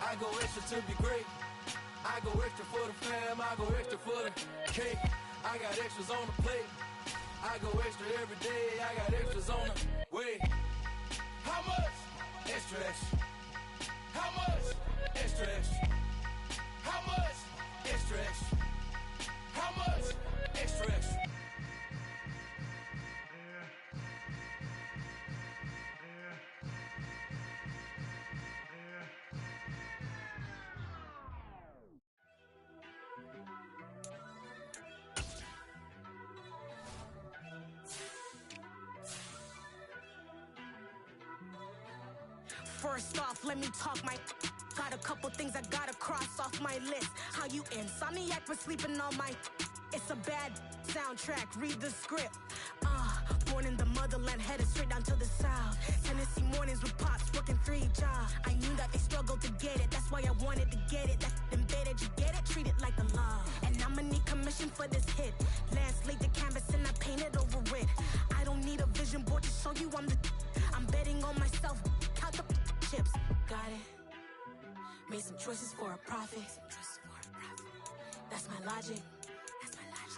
I go extra to be great. I go extra for the fam, I go extra for the cake. I got extras on the plate. I go extra every day, I got extras on the way. How much? Extra, extra. How much? Extra, extra. How much? Extra, extra. How much? Extra, extra. First off, let me talk my. Got a couple things I gotta cross off my list. How you insomniac for sleeping on my. It's a bad soundtrack, read the script. Born in the motherland, headed straight down to the south. Tennessee mornings with pops, working 3 jobs. I knew that they struggled to get it, that's why I wanted to get it. That's embedded, you get it? Treat it like the law. And I'ma need commission for this hit. Lance laid the canvas and I painted over it. I don't need a vision board to show you I'm betting on myself. Count the chips. Got it. Made some choices for a profit. That's my logic.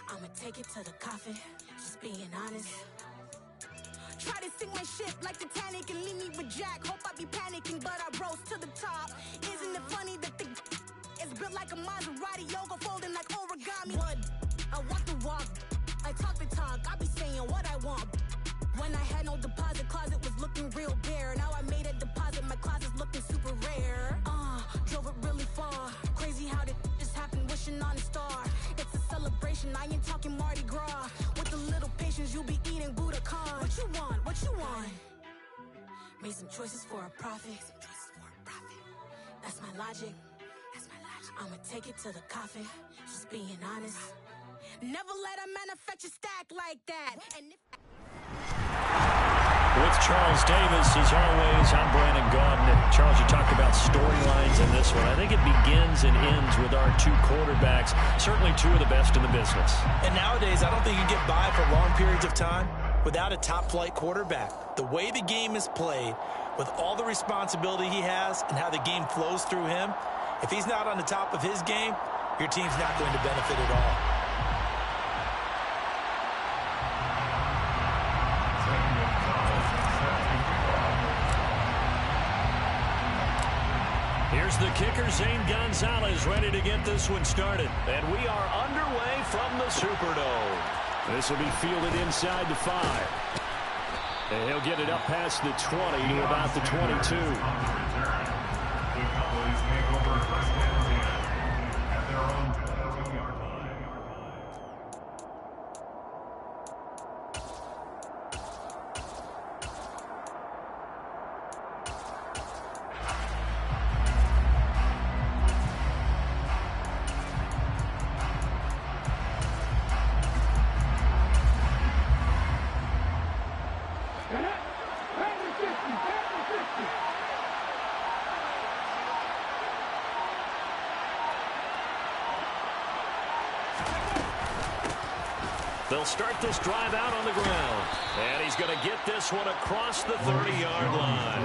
I'ma take it to the coffin. Just being honest. Try to sink my ship like Titanic and leave me with Jack. Hope I be panicking, but I rose to the top. Isn't it funny that the is built like a Maserati, yoga folding like origami? What? I walk the walk, I talk the talk. I be saying what I want. When I had no deposit, closet was looking real bare. Now I made a deposit, my closet's looking super rare. Drove it really far. Crazy how did just happen, wishing on a star. It's a celebration, I ain't talking Mardi Gras. With a little patience, you'll be eating Budokan. What you want? What you want? Made some choices for a profit. That's my logic. I'ma take it to the coffin. Just being honest. Never let a manufacture stack like that. And if with Charles Davis, as always, I'm Brandon Gaudin. Charles, you talked about storylines in this one. I think it begins and ends with our 2 quarterbacks, certainly 2 of the best in the business. And nowadays, I don't think you get by for long periods of time without a top-flight quarterback. The way the game is played, with all the responsibility he has and how the game flows through him, if he's not on the top of his game, your team's not going to benefit at all. Here's the kicker, Zane Gonzalez, ready to get this one started. And we are underway from the Superdome. This will be fielded inside the 5. And he'll get it up past the 20 to about the 22. They'll start this drive out on the ground. And he's going to get this one across the 30-yard line.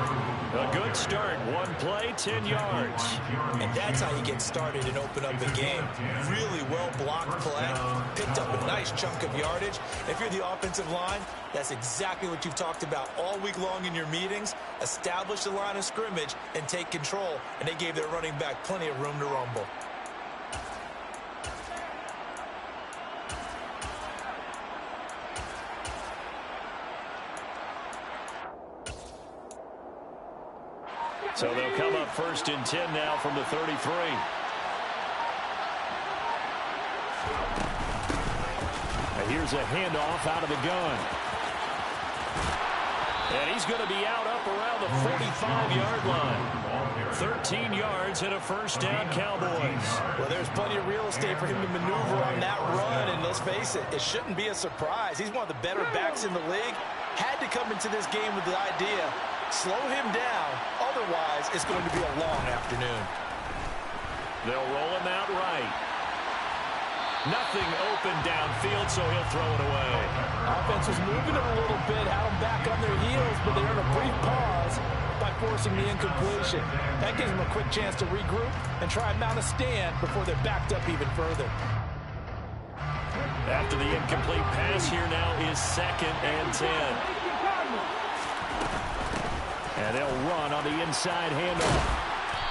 A good start. 1 play, 10 yards. And that's how you get started and open up a game. Really well-blocked play. Picked up a nice chunk of yardage. If you're the offensive line, that's exactly what you've talked about all week long in your meetings. Establish the line of scrimmage and take control. And they gave their running back plenty of room to rumble. So they'll come up 1st and 10 now from the 33. And here's a handoff out of the gun. And he's going to be out up around the 45-yard line. 13 yards and a first down, Cowboys. Well, there's plenty of real estate for him to maneuver on that run. And let's face it, it shouldn't be a surprise. He's one of the better backs in the league. Had to come into this game with the idea, slow him down. Otherwise, it's going to be a long afternoon. They'll roll him out right. Nothing open downfield, so he'll throw it away. Offense was moving it a little bit, had them back on their heels, but they earned a brief pause by forcing the incompletion. That gives them a quick chance to regroup and try and mount a stand before they're backed up even further. After the incomplete pass, here now is 2nd and 10. And they'll run on the inside handoff.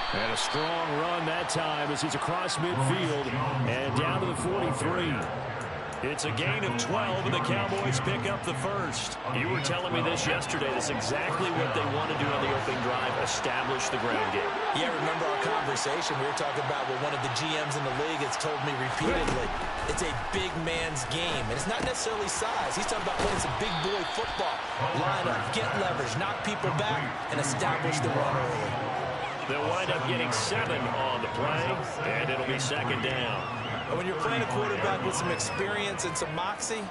And a strong run that time as he's across midfield and down to the 43. It's a gain of 12, and the Cowboys pick up the first. You were telling me this yesterday. That's exactly what they want to do on the opening drive, establish the ground game. Yeah, remember our conversation? We were talking about what one of the GMs in the league has told me repeatedly. It's a big man's game, and it's not necessarily size. He's talking about playing some big boy football. Line up, get leverage, knock people back, and establish the run early. They'll wind up getting 7 on the play, and it'll be 2nd down. When you're playing a quarterback with some experience and some moxie,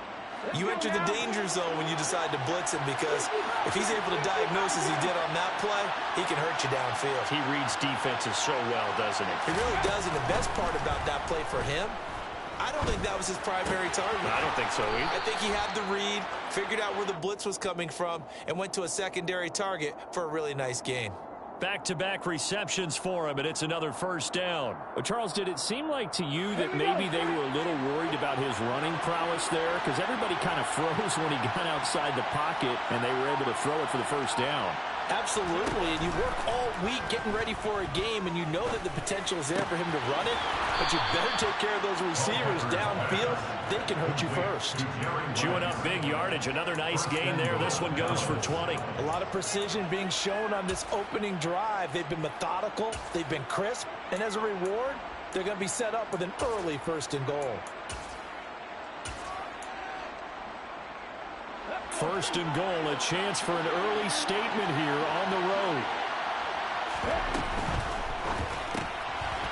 you enter the danger zone when you decide to blitz him, because if he's able to diagnose as he did on that play, he can hurt you downfield. He reads defenses so well, doesn't he? He really does, and the best part about that play for him, I don't think that was his primary target. I don't think so either. I think he had the read, figured out where the blitz was coming from, and went to a secondary target for a really nice gain. Back-to-back receptions for him, and it's another first down. Well, Charles, did it seem like to you that maybe they were a little worried about his running prowess there? Because everybody kind of froze when he got outside the pocket, and they were able to throw it for the first down. Absolutely, and you work all week getting ready for a game, and you know that the potential is there for him to run it, but you better take care of those receivers downfield. They can hurt you first. Chewing up big yardage. Another nice gain there. This one goes for 20. A lot of precision being shown on this opening drive. They've been methodical. They've been crisp. And as a reward, they're going to be set up with an early 1st and goal. 1st and goal, a chance for an early statement here on the road.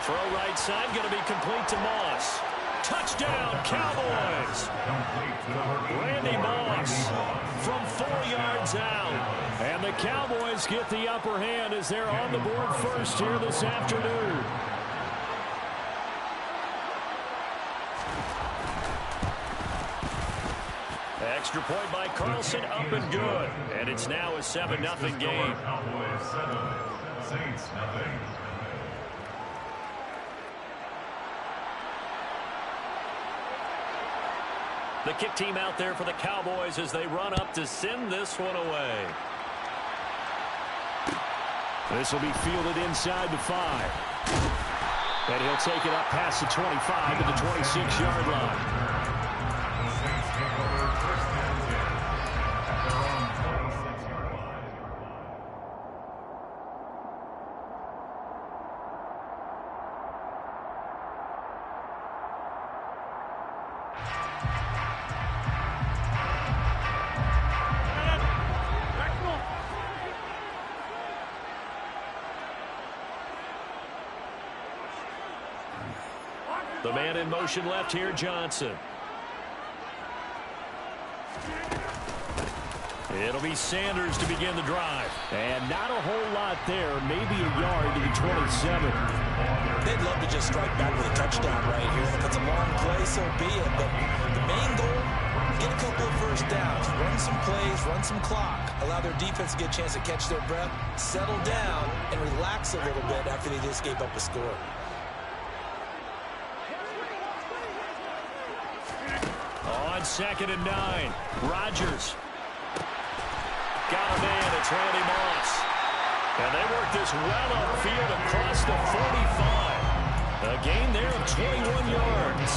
Throw right side, going to be complete to Moss. Touchdown, Cowboys! Randy Moss from 4 yards out. And the Cowboys get the upper hand as they're on the board first here this afternoon. Extra point by Carlson, up and good. And it's now a 7-0 game. Cowboys 7, Saints nothing. The kick team out there for the Cowboys as they run up to send this one away. This will be fielded inside the 5. And he'll take it up past the 25 to the 26-yard line. The man in motion left here, Johnson. It'll be Sanders to begin the drive. And not a whole lot there, maybe a yard to the 27. They'd love to just strike back with a touchdown right here. If it's a long play, so be it. But the main goal, get a couple of first downs, run some plays, run some clock, allow their defense to get a chance to catch their breath, settle down, and relax a little bit after they just gave up a score. On 2nd and 9, Rodgers. Got him in. It's Randy Moss. And they work this well upfield across the 45. A gain there of 21 yards.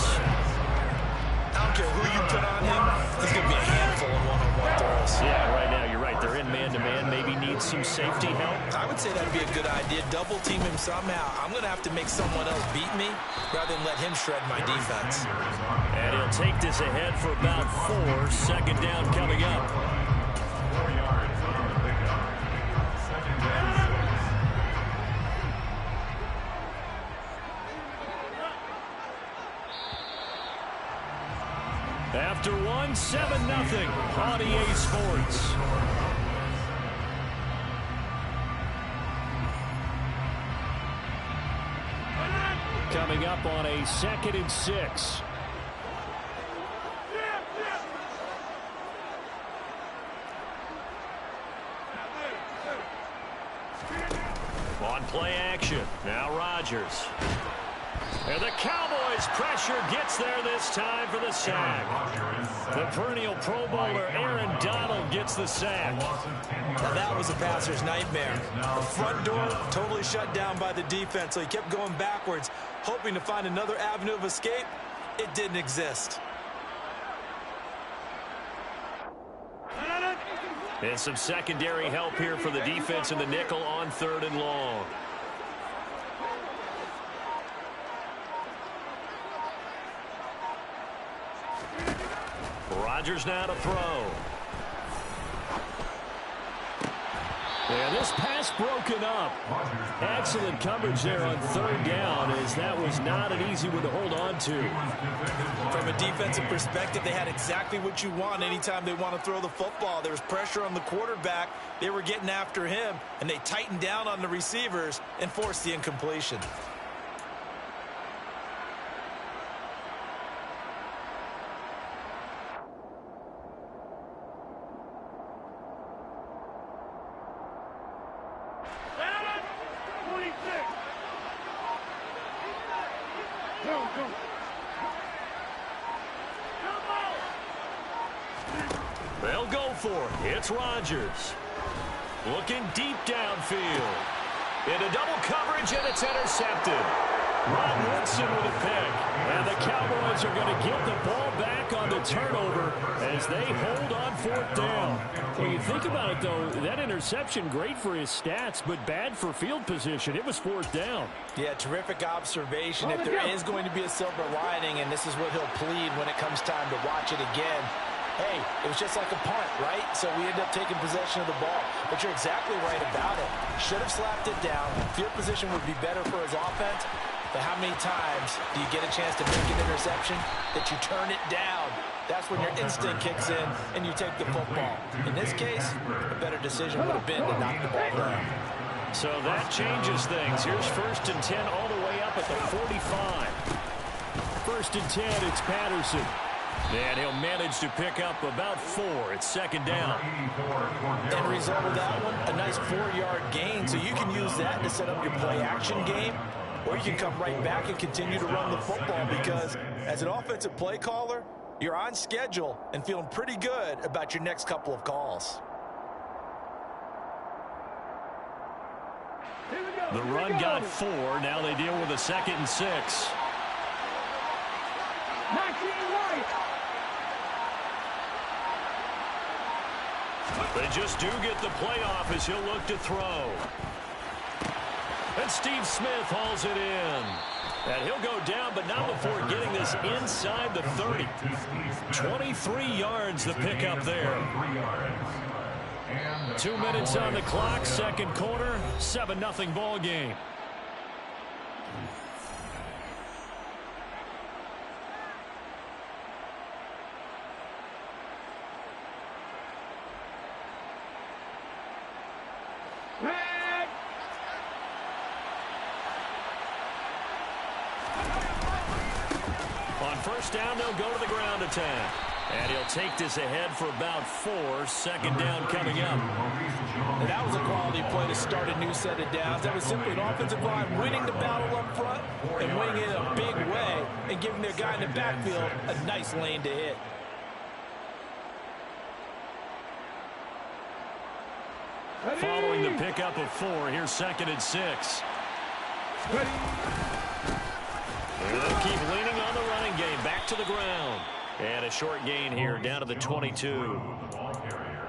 I don't care who you put on him. He's going to be a handful of one-on-one throws. Yeah, right now you're right. They're in man-to-man. Maybe needs some safety help. I would say that would be a good idea. Double team him somehow. I'm going to have to make someone else beat me rather than let him shred my defense. And he'll take this ahead for about 4. 2nd down coming up. 4 yards on the pickup. 2nd and 6. After one, 7-0 on EA Sports. Coming up on a 2nd and 6. Now Rodgers. And the Cowboys' pressure gets there this time for the sack. The perennial Pro Bowler Aaron Donald gets the sack. Now that was a passer's nightmare. The front door totally shut down by the defense, so he kept going backwards, hoping to find another avenue of escape. It didn't exist. And some secondary help here for the defense in the nickel on 3rd and long. Rodgers now to throw. And this pass broken up. Excellent coverage there on 3rd down, as that was not an easy one to hold on to. From a defensive perspective, they had exactly what you want anytime they want to throw the football. There was pressure on the quarterback. They were getting after him, and they tightened down on the receivers and forced the incompletion. They'll go for it. It's Rodgers. Looking deep downfield. Into double coverage, and it's intercepted. Ron Woodson with a pick. And the Cowboys are going to get the ball back on the turnover as they hold on 4th down. When you think about it, though, that interception, great for his stats, but bad for field position. It was 4th down. Yeah, terrific observation. If there is going to be a silver lining, and this is what he'll plead when it comes time to watch it again, hey, it was just like a punt, right? So we end up taking possession of the ball. But you're exactly right about it. Should have slapped it down. Field position would be better for his offense. But how many times do you get a chance to make an interception that you turn it down? That's when your instinct kicks in and you take the football. In this case, a better decision would have been to knock the ball down. So that changes things. Here's 1st and 10 all the way up at the 45. 1st and 10, it's Patterson. And he'll manage to pick up about 4. It's 2nd down. End result of that one, a nice 4-yard gain. So you can use that to set up your play-action game, or you can come right back and continue to run the football, because as an offensive play caller, you're on schedule and feeling pretty good about your next couple of calls. The run got 4. Now they deal with a 2nd and 6. They just do get the playoff as he'll look to throw. And Steve Smith hauls it in. And he'll go down, but not before getting this inside the 30. 23 yards the pickup there. 2 minutes on the clock, 2nd quarter, 7-0 ball game. On 1st down, they'll go to the ground attack. And he'll take this ahead for about 4. 2nd down coming up. And that was a quality play to start a new set of downs. That was simply an offensive line winning the battle up front and winning it in a big way and giving their guy in the backfield a nice lane to hit. Following the pickup of 4, here's 2nd and 6. They'll keep leaning on the running game. Back to the ground. And a short gain here down to the 22.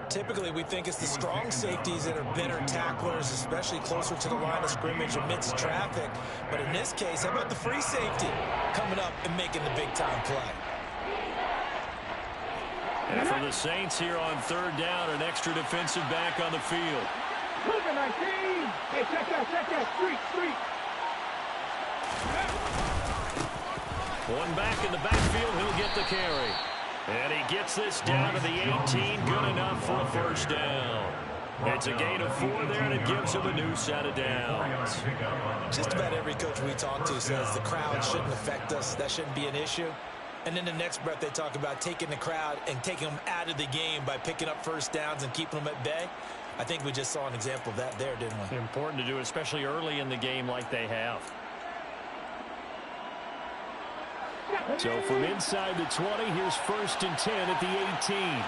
Typically, we think it's the strong safeties that are better tacklers, especially closer to the line of scrimmage amidst traffic. But in this case, how about the free safety coming up and making the big-time play? And for the Saints here on 3rd down, an extra defensive back on the field. Hey, check that, street. One back in the backfield, he'll get the carry. And he gets this down to the 18, good enough for a 1st down. It's a gain of 4 there, and it gives him a new set of downs. Just about every coach we talk to says the crowd shouldn't affect us. That shouldn't be an issue. And in the next breath, they talk about taking the crowd and taking them out of the game by picking up 1st downs and keeping them at bay. I think we just saw an example of that there, didn't we? Important to do, especially early in the game like they have. So from inside the 20, here's 1st and 10 at the 18.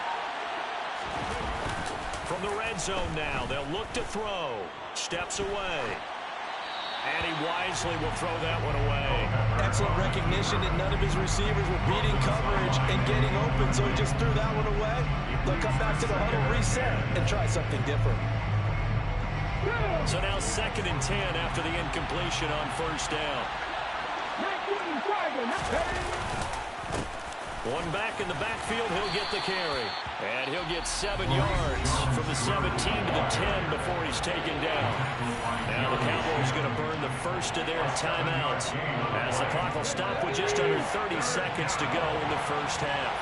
From the red zone now, they'll look to throw. Steps away. And he wisely will throw that one away. Excellent recognition that none of his receivers were beating coverage and getting open, so he just threw that one away. They'll come back to the huddle, reset, and try something different. So now 2nd and 10 after the incompletion on 1st down. One back in the backfield, he'll get the carry. And he'll get 7 yards from the 17 to the 10 before he's taken down. Now the Cowboys going to burn the first of their timeouts as the clock will stop with just under 30 seconds to go in the first half.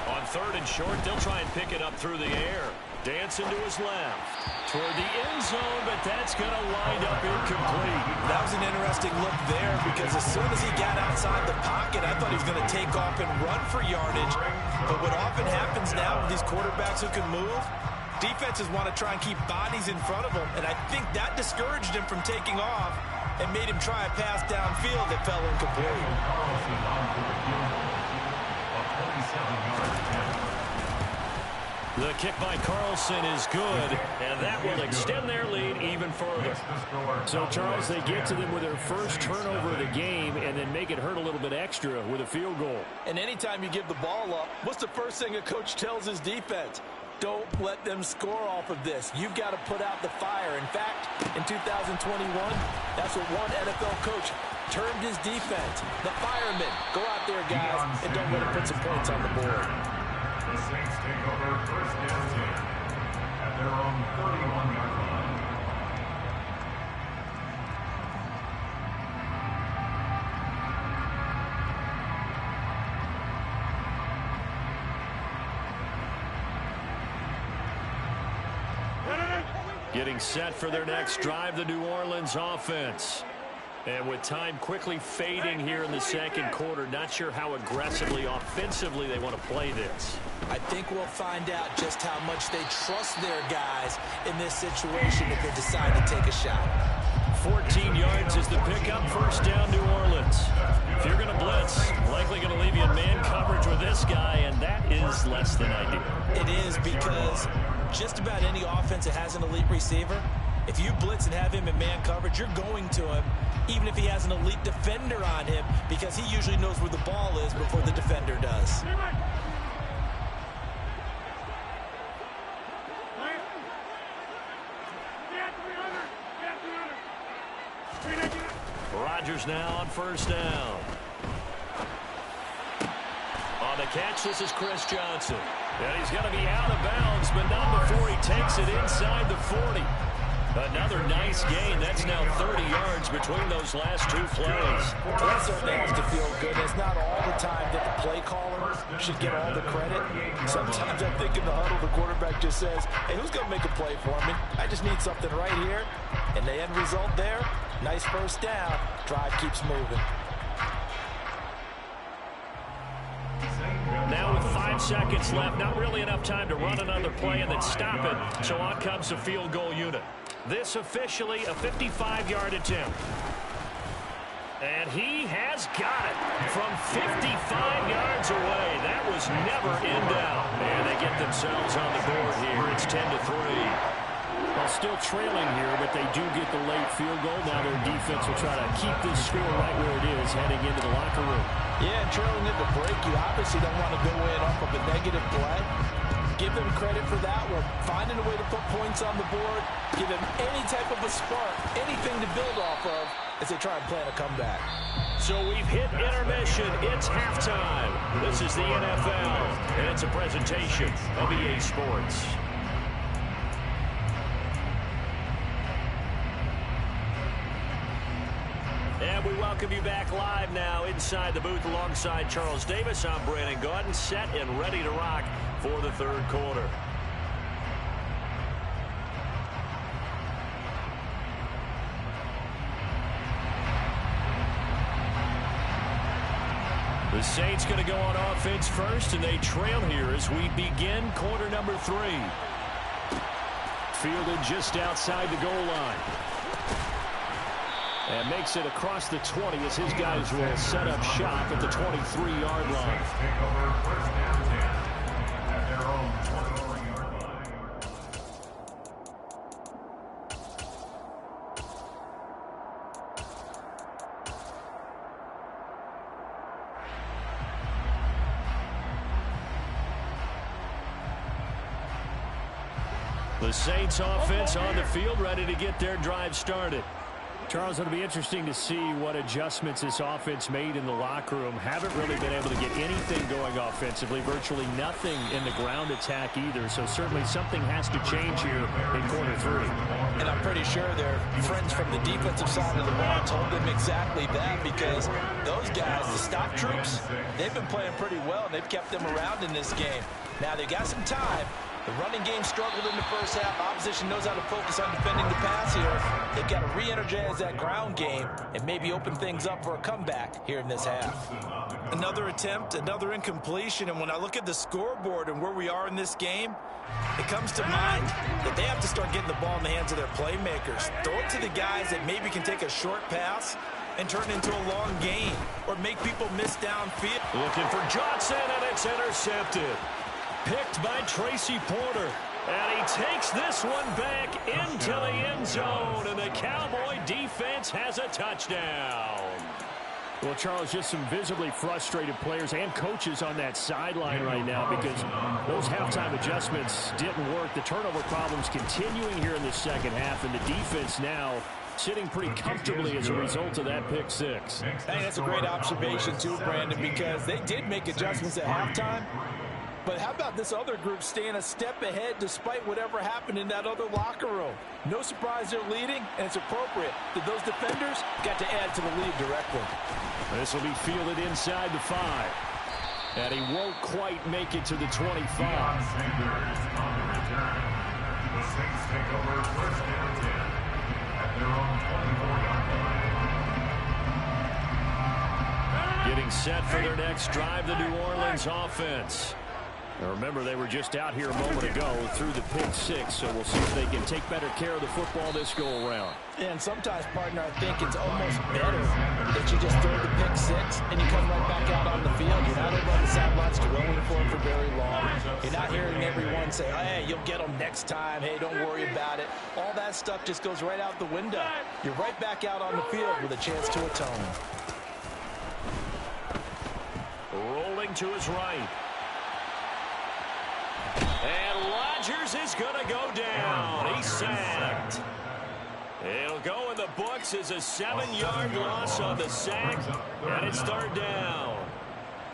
On 3rd and short, they'll try and pick it up through the air. Dancing to his left. Toward the end zone, but that's going to wind up incomplete. That was an interesting look there because as soon as he got outside the pocket, I thought he was going to take off and run for yardage. But what often happens now with these quarterbacks who can move, defenses want to try and keep bodies in front of him, and I think that discouraged him from taking off and made him try a pass downfield that fell incomplete. The kick by Carlson is good, and that will extend their lead even further. So, Charles, they get to them with their first turnover of the game and then make it hurt a little bit extra with a field goal. And anytime you give the ball up, what's the first thing a coach tells his defense? Don't let them score off of this. You've got to put out the fire. In fact, in 2021, that's what one NFL coach termed his defense. The firemen. Go out there, guys, and don't let them put some points on the board. The Saints take over 1st and 10 at their own 31-yard line. Getting set for their next drive, the New Orleans offense. And with time quickly fading here in the 2nd quarter, not sure how aggressively, offensively they want to play this. I think we'll find out just how much they trust their guys in this situation if they decide to take a shot. 14 yards is the pickup, 1st down New Orleans. If you're going to blitz, likely going to leave you in man coverage with this guy, and that is less than ideal. It is because just about any offense that has an elite receiver, if you blitz and have him in man coverage, you're going to him, even if he has an elite defender on him, because he usually knows where the ball is before the defender does. Rodgers now on 1st down. On the catch, this is Chris Johnson. And he's going to be out of bounds, but not before he takes it inside the 40. Another nice gain. That's now 30 yards between those last 2 plays. That certainly has to feel good. It's not all the time that the play caller should get all the credit. Sometimes I think in the huddle, the quarterback just says, hey, who's going to make a play for me? I just need something right here. And the end result there, nice 1st down. Drive keeps moving. Now with 5 seconds left, not really enough time to run another play and then stop it. So on comes a field goal unit. This officially a 55-yard attempt. And he has got it from 55 yards away. That was never in doubt. And they get themselves on the board here. It's 10-3. Well, still trailing here, but they do get the late field goal. Now their defense will try to keep this score right where it is heading into the locker room. Yeah, and trailing at the break, you obviously don't want to go in off of a negative play. Give them credit for that one. Finding a way to put points on the board. Give them any type of a spark, anything to build off of as they try and plan a comeback. So we've hit intermission. It's halftime. This is the NFL, and it's a presentation of EA Sports. And we welcome you back live now inside the booth alongside Charles Davis. I'm Brandon Gaudin, set and ready to rock for the 3rd quarter. The Saints going to go on offense first, and they trail here as we begin quarter number 3. Fielded just outside the goal line. And makes it across the 20 as his guys will set up shop at the 23-yard line. Take over first down 10 at their own 23-yard line. The Saints offense on the field, ready to get their drive started. Charles, it'll be interesting to see what adjustments this offense made in the locker room. Haven't really been able to get anything going offensively, virtually nothing in the ground attack either. So certainly something has to change here in quarter 3. And I'm pretty sure their friends from the defensive side of the ball told them exactly that, because those guys, the stop troops, they've been playing pretty well. They've kept them around in this game. Now they got some time. The running game struggled in the first half. Opposition knows how to focus on defending the pass here. They've got to re-energize that ground game and maybe open things up for a comeback here in this half. Another attempt, another incompletion, and when I look at the scoreboard and where we are in this game, it comes to mind that they have to start getting the ball in the hands of their playmakers. Throw it to the guys that maybe can take a short pass and turn it into a long gain or make people miss downfield. Looking for Johnson, and it's intercepted. Picked by Tracy Porter. And he takes this one back into the end zone, and the Cowboy defense has a touchdown. Well, Charles, just some visibly frustrated players and coaches on that sideline right now because those halftime adjustments didn't work. The turnover problems continuing here in the second half, and the defense now sitting pretty comfortably as a result of that pick 6. I think that's a great observation too, Brandon, because they did make adjustments at halftime. But how about this other group staying a step ahead despite whatever happened in that other locker room? No surprise they're leading, and it's appropriate that those defenders got to add to the lead directly. This will be fielded inside the 5. And he won't quite make it to the 25. Deion Sanders on the return. The Saints take over first down 10 at their own 24-yard line. Getting set for their next drive, the New Orleans offense. Now remember, they were just out here a moment ago through the pick 6, so we'll see if they can take better care of the football this go-around. And sometimes, partner, I think it's almost better that you just throw the pick 6 and you come right back out on the field. You're not over on the sidelines throwing for it for very long. You're not hearing everyone say, hey, you'll get them next time. Hey, don't worry about it. All that stuff just goes right out the window. You're right back out on the field with a chance to atone. Rolling to his right. And Rodgers is going to go down. He's sacked. It'll go in the books as a 7-yard loss on the sack, and it's third down.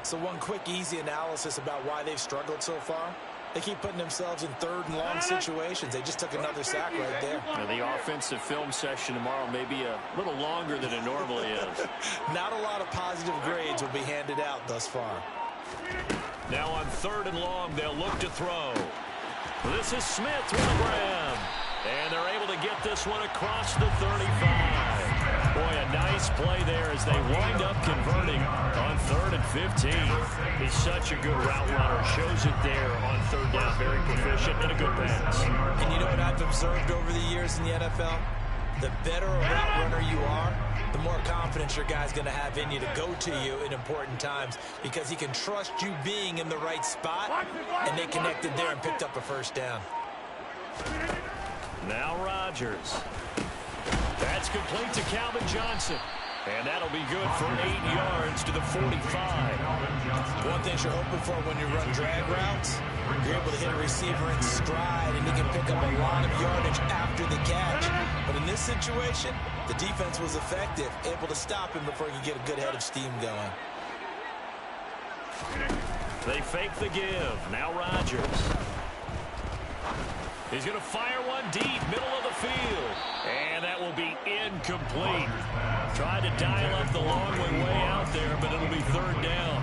So one quick, easy analysis about why they've struggled so far. They keep putting themselves in third and long situations. They just took another sack right there. Now, the offensive film session tomorrow may be a little longer than it normally is. Not a lot of positive grades will be handed out thus far. Now on third and long, they'll look to throw. This is Smith with a grab. And they're able to get this one across the 35. Boy, a nice play there as they wind up converting on 3rd and 15. He's such a good route runner. Shows it there on third down. Very proficient and a good pass. And you know what I've observed over the years in the NFL? The better a route runner you are, the more confidence your guy's going to have in you to go to you in important times because he can trust you being in the right spot, and they connected there and picked up a first down. Now Rodgers. That's complete to Calvin Johnson. And that'll be good for 8 yards to the 45. One thing you're hoping for when you run drag routes, you're able to hit a receiver in stride, and he can pick up a lot of yardage after the catch. But in this situation, the defense was effective, able to stop him before he could get a good head of steam going. They fake the give. Now Rodgers. He's going to fire one deep, middle of the field. And that will be incomplete. Tried to dial up the long way out there, but it'll be third down.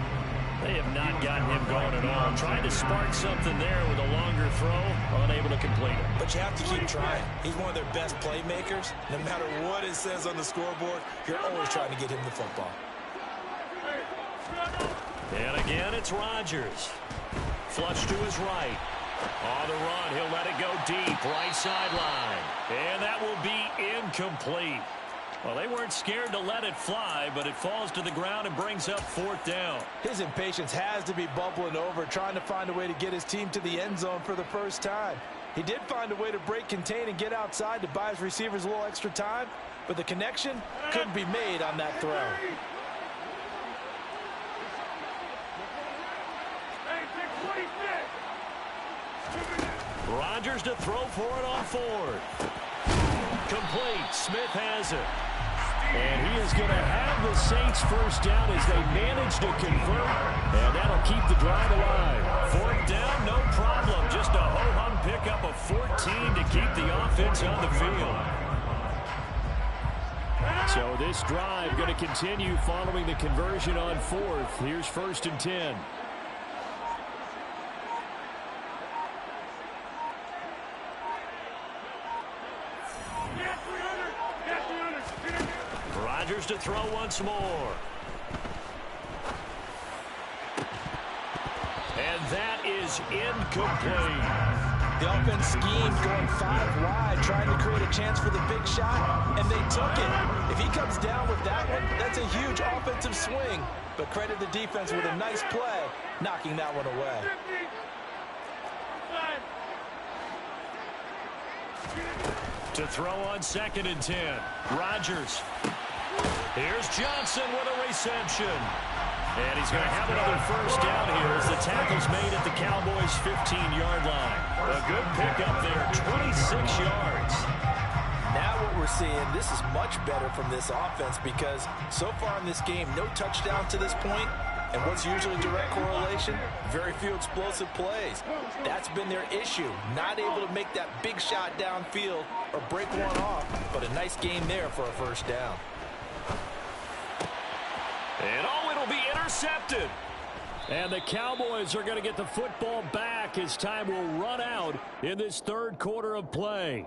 They have not gotten him going at all. Trying to spark something there with a longer throw, unable to complete it. But you have to keep trying. He's one of their best playmakers. No matter what it says on the scoreboard, you're always trying to get him the football. And again, it's Rodgers. Flush to his right. On the run, he'll let it go deep, right sideline. And that will be incomplete. Well, they weren't scared to let it fly, but it falls to the ground and brings up 4th down. His impatience has to be bubbling over, trying to find a way to get his team to the end zone for the first time. He did find a way to break contain and get outside to buy his receivers a little extra time, but the connection couldn't be made on that throw. Rodgers to throw for it on 4th. Complete. Smith has it. And he is going to have the Saints first down as they manage to convert. And that'll keep the drive alive. 4th down, no problem. Just a ho-hum pickup of 14 to keep the offense on the field. So this drive going to continue following the conversion on 4th. Here's 1st and 10. Rodgers to throw once more. And that is incomplete. The offense schemed going 5 wide, trying to create a chance for the big shot, and they took it. If he comes down with that one, that's a huge offensive swing. But credit the defense with a nice play, knocking that one away. To throw on 2nd and 10. Rodgers. Here's Johnson with a reception. And he's going to have another first down here as the tackle's made at the Cowboys' 15-yard line. A good pickup there, 26 yards. Now what we're seeing, this is much better from this offense because so far in this game, no touchdown to this point. And what's usually direct correlation? Very few explosive plays. That's been their issue. Not able to make that big shot downfield or break one off. But a nice game there for a first down. And oh, it'll be intercepted. And the Cowboys are going to get the football back as time will run out in this 3rd quarter of play.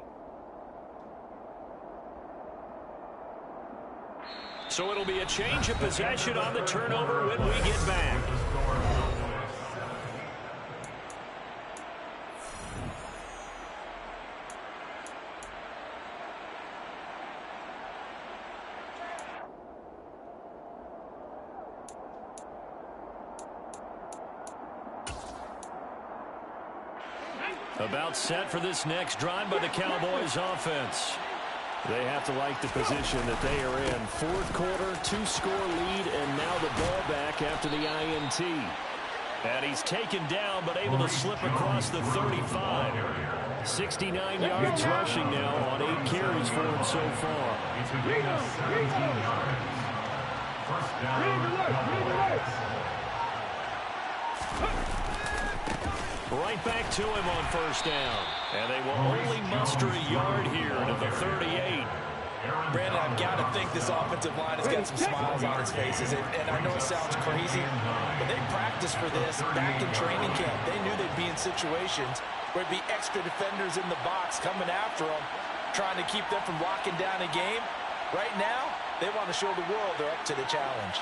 So it'll be a change of possession on the turnover when we get back. About set for this next drive by the Cowboys offense. They have to like the position that they are in. 4th quarter, 2-score lead, and now the ball back after the INT. And he's taken down but able to slip across the 35. 69 yards rushing now on 8 carries for him so far. Right back to him on first down. And they will only muster a yard here to the 38. Brandon, I've got to think this offensive line has got some smiles on its faces. And I know it sounds crazy, but they practiced for this back in training camp. They knew they'd be in situations where it'd be extra defenders in the box coming after them, trying to keep them from locking down a game. Right now, they want to show the world they're up to the challenge.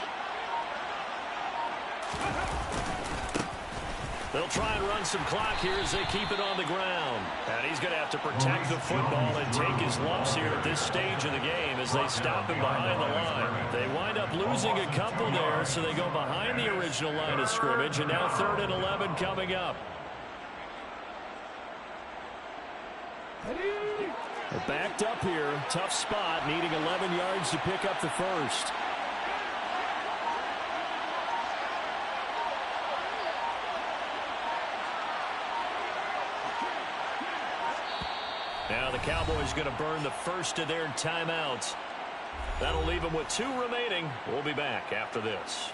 They'll try and run some clock here as they keep it on the ground. And he's going to have to protect the football and take his lumps here at this stage of the game as they stop him behind the line. They wind up losing a couple there, so they go behind the original line of scrimmage, and now 3rd and 11 coming up. They're backed up here. Tough spot, needing 11 yards to pick up the first. Now the Cowboys going to burn the first of their timeouts. That'll leave them with 2 remaining. We'll be back after this.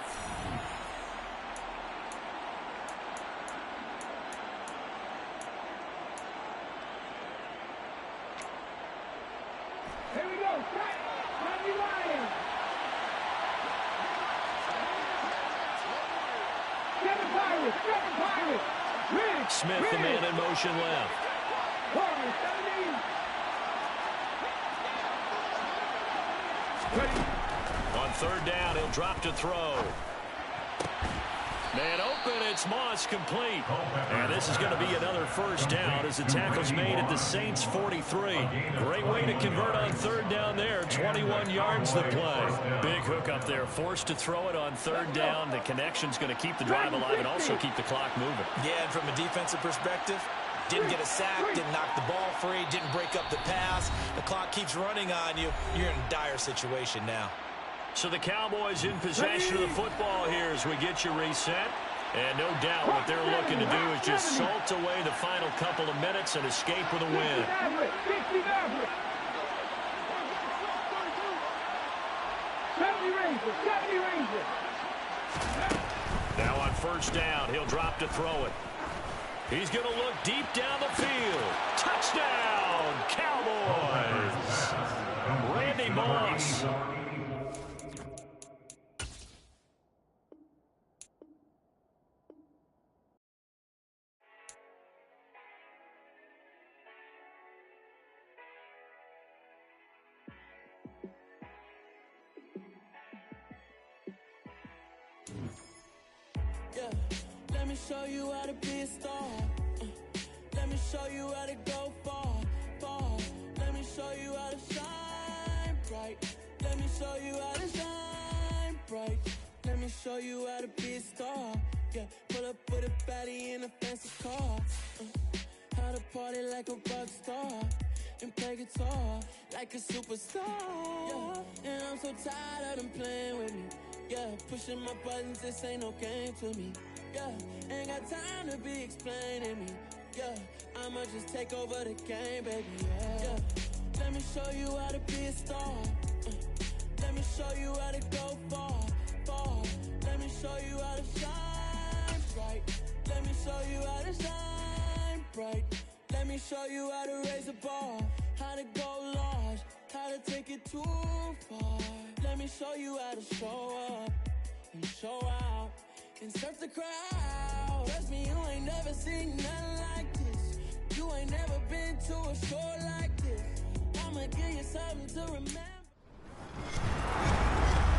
Here we go. Rodney Ryan. Kevin Pirates. Smith, the man in motion left. On 3rd down, he'll drop to throw. Man open, it's Moss complete. And this is going to be another first down as the tackle's made at the Saints 43. Great way to convert on third down there. 21 yards the play. Big hook up there, forced to throw it on third down. The connection's going to keep the drive alive and also keep the clock moving. Yeah, and from a defensive perspective, didn't get a sack, didn't knock the ball free, didn't break up the pass. The clock keeps running on you. You're in a dire situation now. So the Cowboys in possession of the football here as we get you reset. And no doubt what they're looking to do is just salt away the final couple of minutes and escape with a win. Now on first down, he'll drop to throw it. He's going to look deep down the field. Touchdown, Cowboys! Randy Moss. Let me show you how to be a star. Let me show you how to go far, far. Let me show you how to shine bright. Let me show you how to shine bright. Let me show you how to be a star. Yeah, pull up with a baddie in a fancy car. How to party like a rock star and play guitar like a superstar. Yeah, and I'm so tired of them playing with me. Yeah, pushing my buttons, this ain't no game to me. Yeah, ain't got time to be explaining me. Yeah, I'ma just take over the game, baby. Yeah, let me show you how to be a star. Let me show you how to go far, far. Let me show you how to shine bright. Let me show you how to shine bright. Let me show you how to raise a bar, how to go large, how to take it too far. Let me show you how to show up and show out and surf the crowd. Trust me, you ain't never seen nothing like this. You ain't never been to a show like this. I'ma give you something to remember.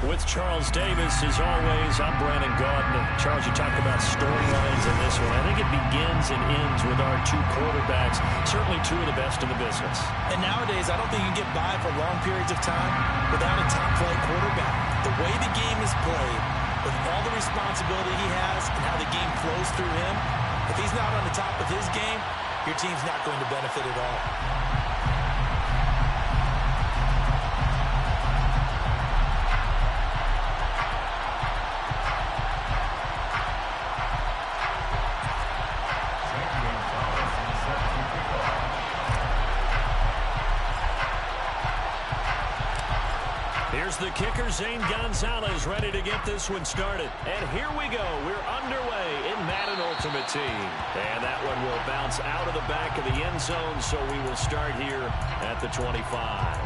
With Charles Davis, as always, I'm Brandon Gaudin. Charles, you talked about storylines in this one. I think it begins and ends with our two quarterbacks, certainly two of the best in the business. And nowadays, I don't think you can get by for long periods of time without a top-flight quarterback. The way the game is played, with all the responsibility he has and how the game flows through him, if he's not on the top of his game, your team's not going to benefit at all. Here's the kicker, Zane Gonzalez, ready to get this one started. And here we go. We're underway in Madden Ultimate Team. And that one will bounce out of the back of the end zone, so we will start here at the 25.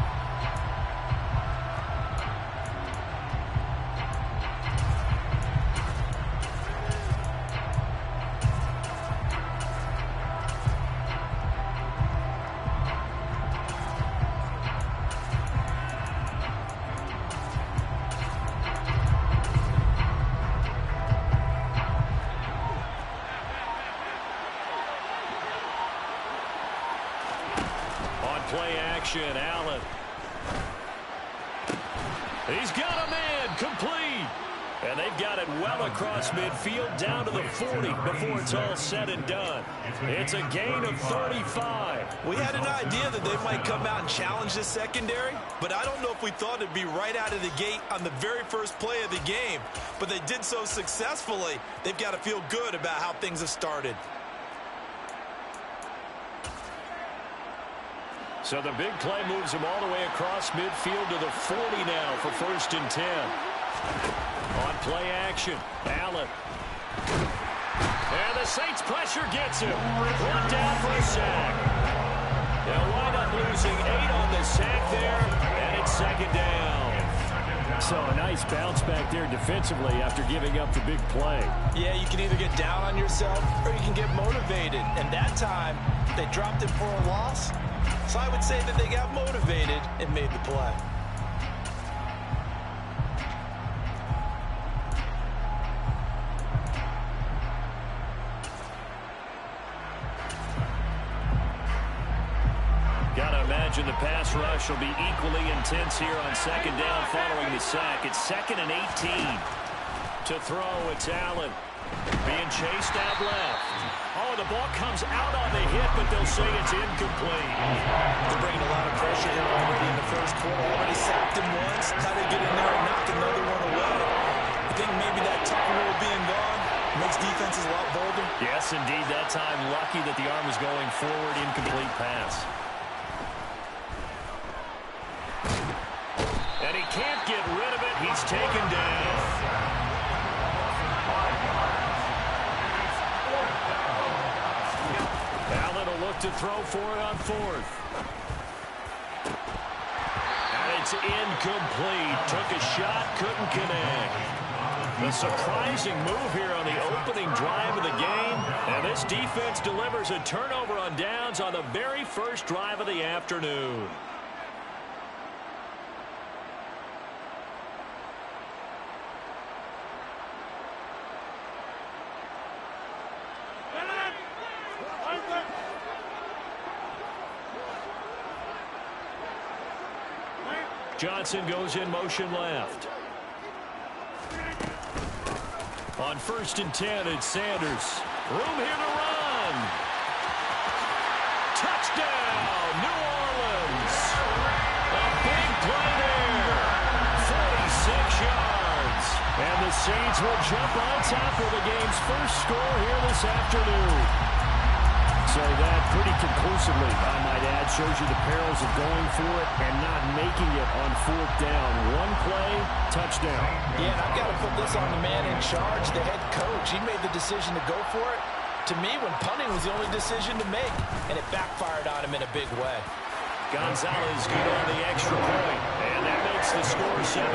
Play action, Allen. He's got a man, complete. And they've got it well across midfield down to the 40 before it's all said and done. It's a gain of 35. We had an idea that they might come out and challenge this secondary, but I don't know if we thought it'd be right out of the gate on the very first play of the game. But they did so successfully, they've got to feel good about how things have started. So the big play moves him all the way across midfield to the 40 now for 1st and 10. On play action, Allen. And the Saints pressure gets him. Brought down for a sack. They'll wind up losing 8 on the sack there, and it's 2nd down. So a nice bounce back there defensively after giving up the big play. Yeah, you can either get down on yourself or you can get motivated. And that time, they dropped it for a loss. So I would say that they got motivated and made the play. Got to imagine the pass rush will be equally intense here on second down following the sack. It's 2nd and 18. To throw, it's Allen. Being chased out left. Oh, the ball comes out on the hit, but they'll say it's incomplete. They're bringing a lot of pressure here already in the first quarter. Already sacked him once. How to get in there and knock another one away. I think maybe that Tucker rule being gone makes defenses a lot bolder. Yes, indeed. That time, lucky that the arm was going forward. Incomplete pass. And he can't get rid of it. He's taken down. Allen will look to throw for it on 4th. And it's incomplete. Took a shot, couldn't connect. A surprising move here on the opening drive of the game. And this defense delivers a turnover on downs on the very first drive of the afternoon. Johnson goes in motion left. On 1st and 10, it's Sanders. Room here to run. Touchdown, New Orleans. A big play there. 46 yards. And the Saints will jump on top of the game's first score here this afternoon. So that pretty conclusively, I might add, shows you the perils of going for it and not making it on 4th down. One play, touchdown. Yeah, and I've got to put this on the man in charge, the head coach. He made the decision to go for it. To me, when punting was the only decision to make, and it backfired on him in a big way. Gonzalez good on the extra point, and that makes the score 7-0.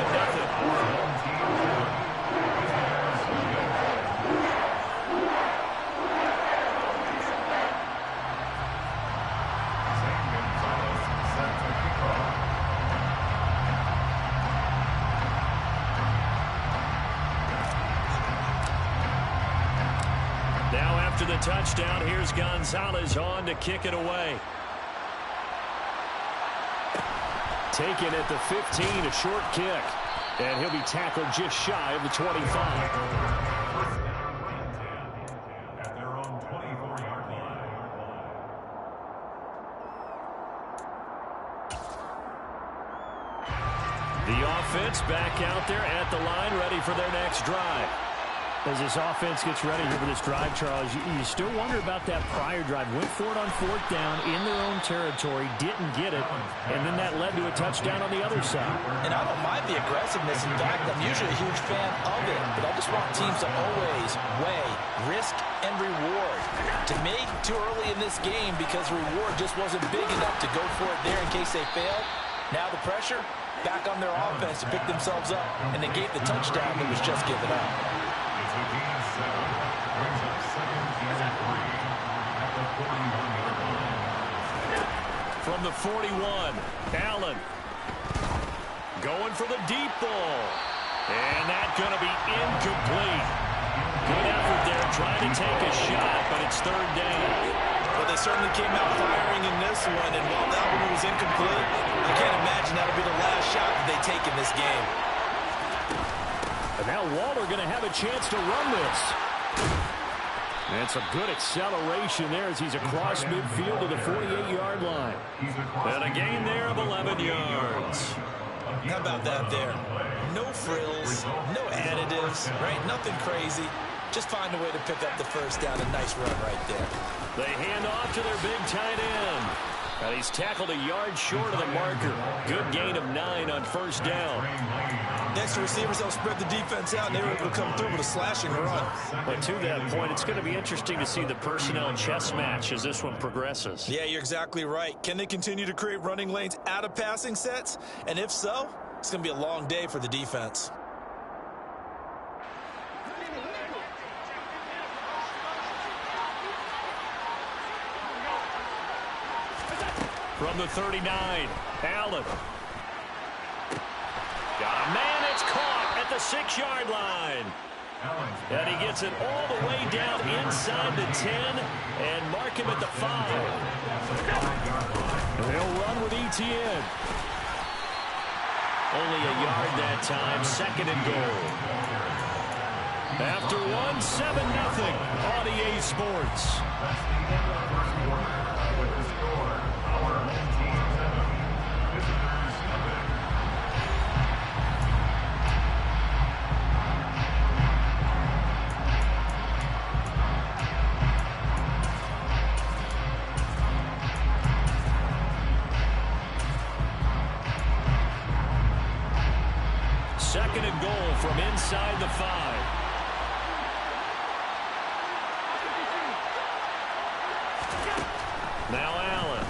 After the touchdown, here's Gonzalez on to kick it away. Taken at the 15, a short kick. And he'll be tackled just shy of the 25. At their own 24-yard line. The offense back out there at the line, ready for their next drive. As this offense gets ready here for this drive, Charles, you still wonder about that prior drive. Went for it on 4th down in their own territory, didn't get it, and then that led to a touchdown on the other side. And I don't mind the aggressiveness. In fact, I'm usually a huge fan of it, but I just want teams to always weigh risk and reward. To me, too early in this game because reward just wasn't big enough to go for it there in case they failed. Now the pressure back on their offense to pick themselves up, and they gave the touchdown that was just given up. From the 41, Allen going for the deep ball. And that's going to be incomplete. Good effort there, trying to take a shot, but it's 3rd down. Well, they certainly came out firing in this one, and while that one was incomplete, I can't imagine that'll be the last shot that they take in this game. And now Waller going to have a chance to run this. And some good acceleration there as he's across midfield to the 48-yard line. And a gain there of 11 yards. How about that there? No frills, no additives, right? Nothing crazy. Just find a way to pick up the first down. A nice run right there. They hand off to their big tight end. And he's tackled a yard short of the marker. Good gain of 9 on 1st down. Next, the receivers help spread the defense out, and they were able to come through with a slashing run. But to that point, it's going to be interesting to see the personnel chess match as this one progresses. Yeah, you're exactly right. Can they continue to create running lanes out of passing sets? And if so, it's going to be a long day for the defense. From the 39, Allen. Got a man, it's caught at the 6-yard line. And he gets it all the way down inside the 10 and mark him at the 5. And they'll Etienne. Only a yard that time, 2nd and goal. After one, 7-0 on EA Sports. Second and goal from inside the 5. Now Allen.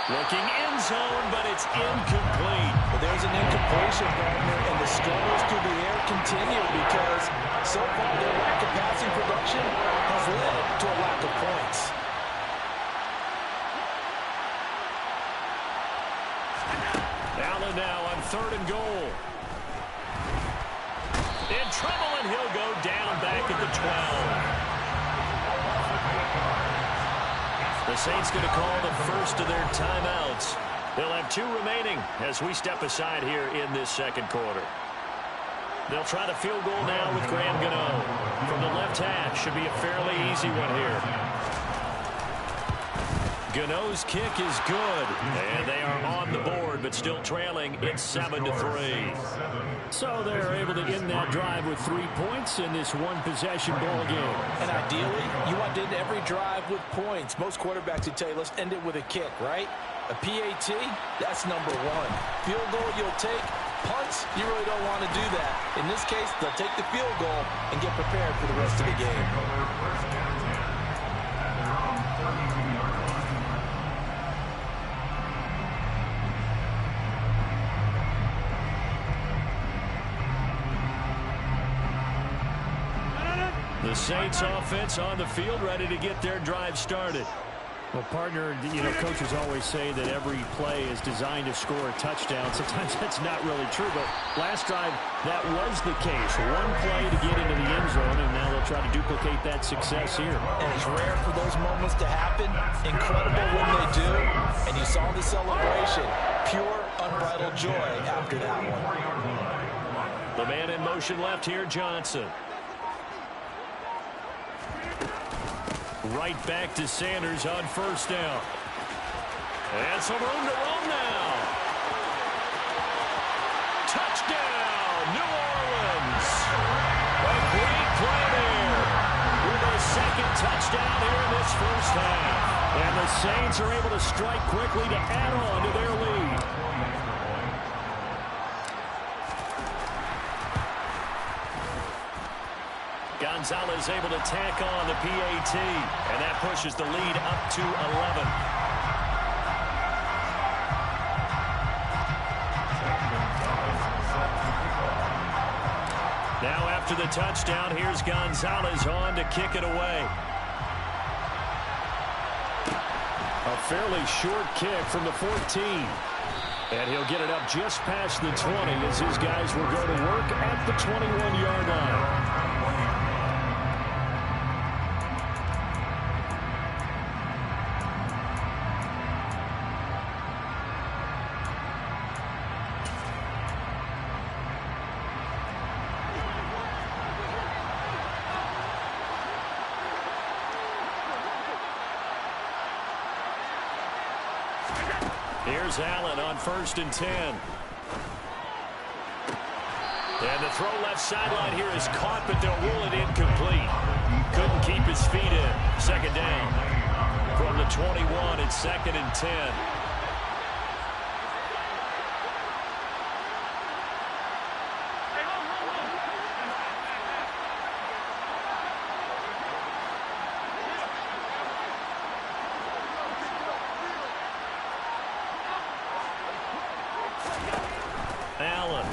Looking end zone, but it's incomplete. Well, there's an incompletion, partner, and the struggles through the air continue because so far their lack of passing production has led to a lack of points. Allen now on 3rd and goal. In trouble, and he'll go down back at the 12. The Saints going to call the first of their timeouts. They'll have 2 remaining as we step aside here in this second quarter. They'll try the field goal now with Graham Gano. From the left hash, should be a fairly easy one here. Gano's kick is good, and they are on the board, but still trailing. It's 7-3. So they're able to end that drive with 3 points in this one-possession ball game. And ideally, you want to end every drive with points. Most quarterbacks would tell you, let's end it with a kick, right? A PAT, that's number 1. Field goal you'll take. Punts, you really don't want to do that. In this case, they'll take the field goal and get prepared for the rest of the game. The Saints offense on the field, ready to get their drive started. Well, partner, coaches always say that every play is designed to score a touchdown. Sometimes that's not really true, but last drive, that was the case. One play to get into the end zone, and now they'll try to duplicate that success here. And it's rare for those moments to happen. Incredible when they do. And you saw the celebration. Pure, unbridled joy after that one. The man in motion left here, Johnson. Right back to Sanders on 1st down. And some room to run now. Touchdown, New Orleans. A great play there with a 2nd touchdown here in this first half. And the Saints are able to strike quickly to add on to their lead. Gonzalez able to tack on the PAT, and that pushes the lead up to 11. Now after the touchdown, here's Gonzalez on to kick it away. A fairly short kick from the 14. And he'll get it up just past the 20 as his guys will go to work at the 21-yard line. Here's Allen on 1st and 10. And the throw left sideline here is caught, but they'll rule it incomplete. Couldn't keep his feet in. 2nd down. From the 21, it's 2nd and 10. Allen.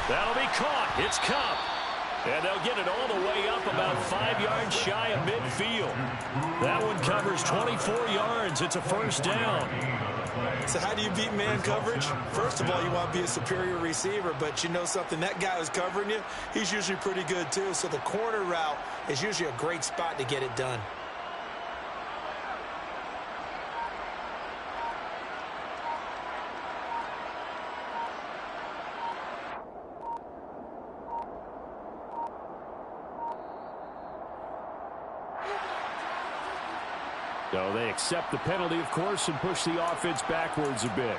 That'll be caught. It's Kupp. And they'll get it all the way up about 5 yards shy of midfield. That one covers 24 yards. It's a 1st down. So how do you beat man coverage? First of all, you want to be a superior receiver, but you know something, that guy who's covering you, he's usually pretty good too. So the corner route is usually a great spot to get it done. So they accept the penalty, of course, and push the offense backwards a bit.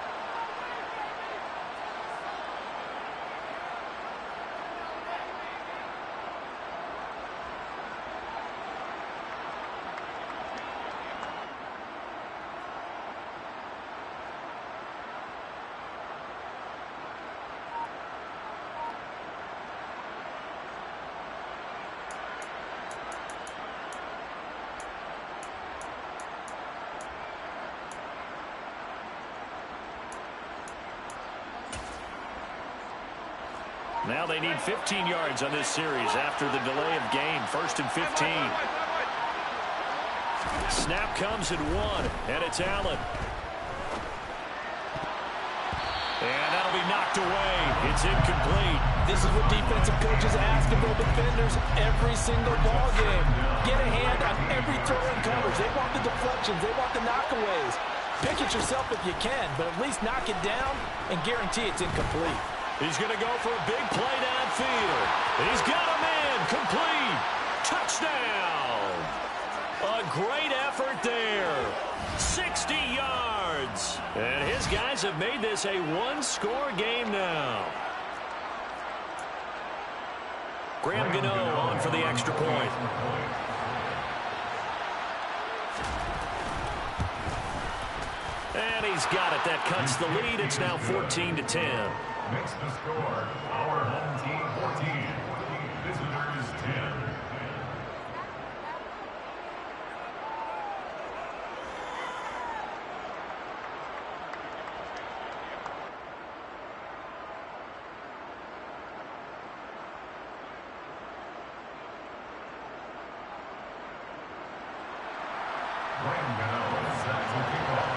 Now they need 15 yards on this series after the delay of game. 1st and 15. Snap comes at 1, and it's Allen. And that'll be knocked away. It's incomplete. This is what defensive coaches ask of their defenders every single ball game. Get a hand on every throw in coverage. They want the deflections. They want the knockaways. Pick it yourself if you can, but at least knock it down and guarantee it's incomplete. He's going to go for a big play downfield. He's got a man complete. Touchdown. A great effort there. 60 yards. And his guys have made this a one-score game now. Graham Gano on for the extra point. And he's got it. That cuts the lead. It's now 14-10. Makes the score, our home team 14, visitors 10. Graham Gano set to kick off.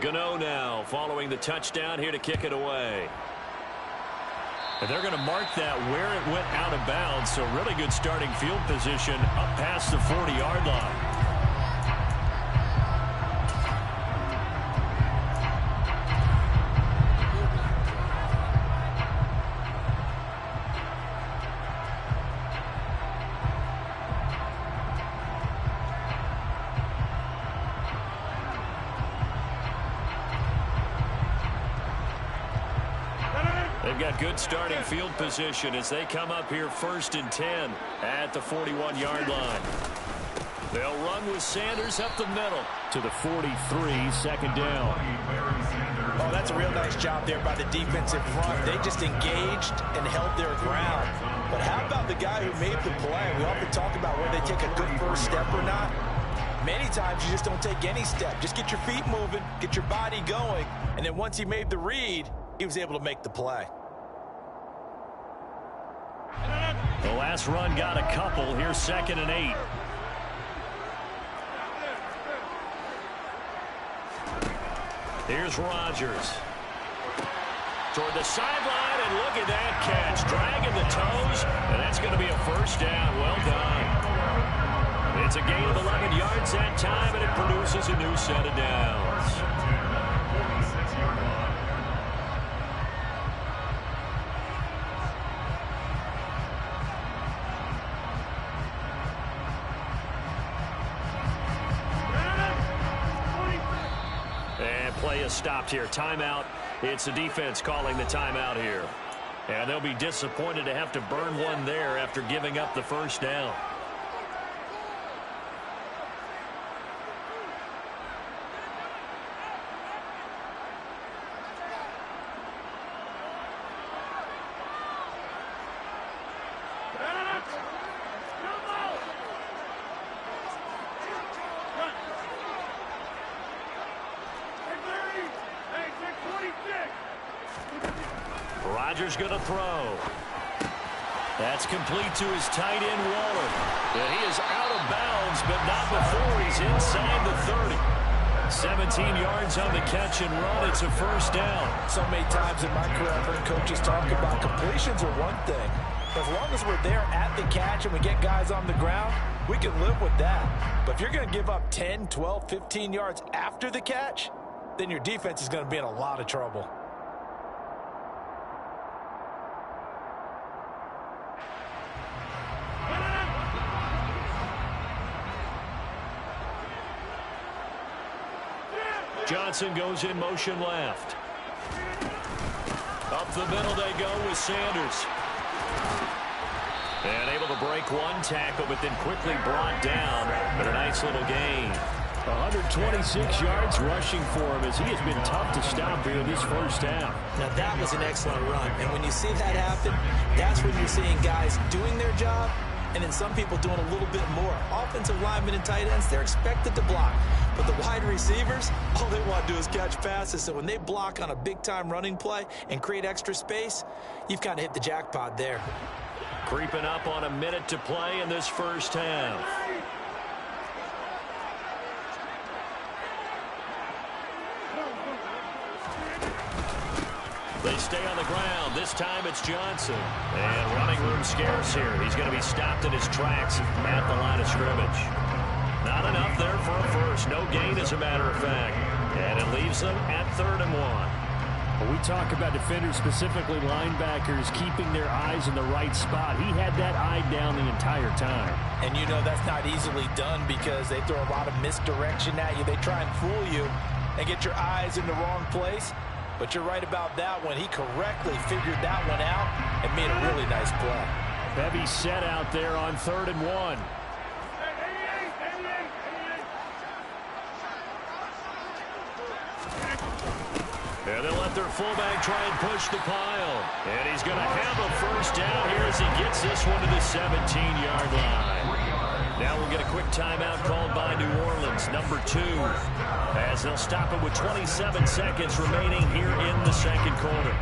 Gano now following the touchdown here to kick it away. And they're going to mark that where it went out of bounds, so really good starting field position up past the 40-yard line. They've got good starting field position as they come up here 1st and 10 at the 41-yard line. They'll run with Sanders up the middle to the 43, 2nd down. Oh, that's a real nice job there by the defensive front. They just engaged and held their ground. But how about the guy who made the play? We often talk about whether they take a good first step or not. Many times you just don't take any step. Just get your feet moving, get your body going, and then once he made the read, he was able to make the play. The last run got a couple. Here's 2nd and 8. Here's Rodgers. Toward the sideline, and look at that catch. Dragging the toes, and that's going to be a 1st down. Well done. It's a gain of 11 yards that time, and it produces a new set of downs. Play is stopped here. Timeout. It's the defense calling the timeout here. And they'll be disappointed to have to burn one there after giving up the 1st down. Rodgers going to throw. That's complete to his tight end, Waller. And he is out of bounds, but not before he's inside the 30. 17 yards on the catch and run. It's a first down. So many times in my career, I've heard coaches talk about completions are one thing. As long as we're there at the catch and we get guys on the ground, we can live with that. But if you're going to give up 10, 12, 15 yards after the catch, then your defense is going to be in a lot of trouble. Johnson goes in motion left. Up the middle they go with Sanders. And able to break one tackle, but then quickly brought down. But a nice little gain. 126 yards rushing for him as he has been tough to stop here in this first half. Now that was an excellent run. And when you see that happen, that's when you're seeing guys doing their job and then some people doing a little bit more. Offensive linemen and tight ends, they're expected to block. But the wide receivers, all they want to do is catch passes. So when they block on a big-time running play and create extra space, you've kind of hit the jackpot there. Creeping up on a minute to play in this first half. They stay on the ground. This time it's Johnson. And running room scarce here. He's going to be stopped in his tracks at the line of scrimmage. Not enough there for a first. No gain, as a matter of fact. And it leaves them at 3rd and 1. When we talk about defenders, specifically linebackers, keeping their eyes in the right spot. He had that eye down the entire time. And you know that's not easily done because they throw a lot of misdirection at you. They try and fool you and get your eyes in the wrong place. But you're right about that one. He correctly figured that one out and made a really nice play. Heavy set out there on 3rd and 1. And they'll let their fullback try and push the pile. And he's going to have a first down here as he gets this one to the 17-yard line. Now we'll get a quick timeout called by New Orleans, number 2, as they'll stop it with 27 seconds remaining here in the second quarter.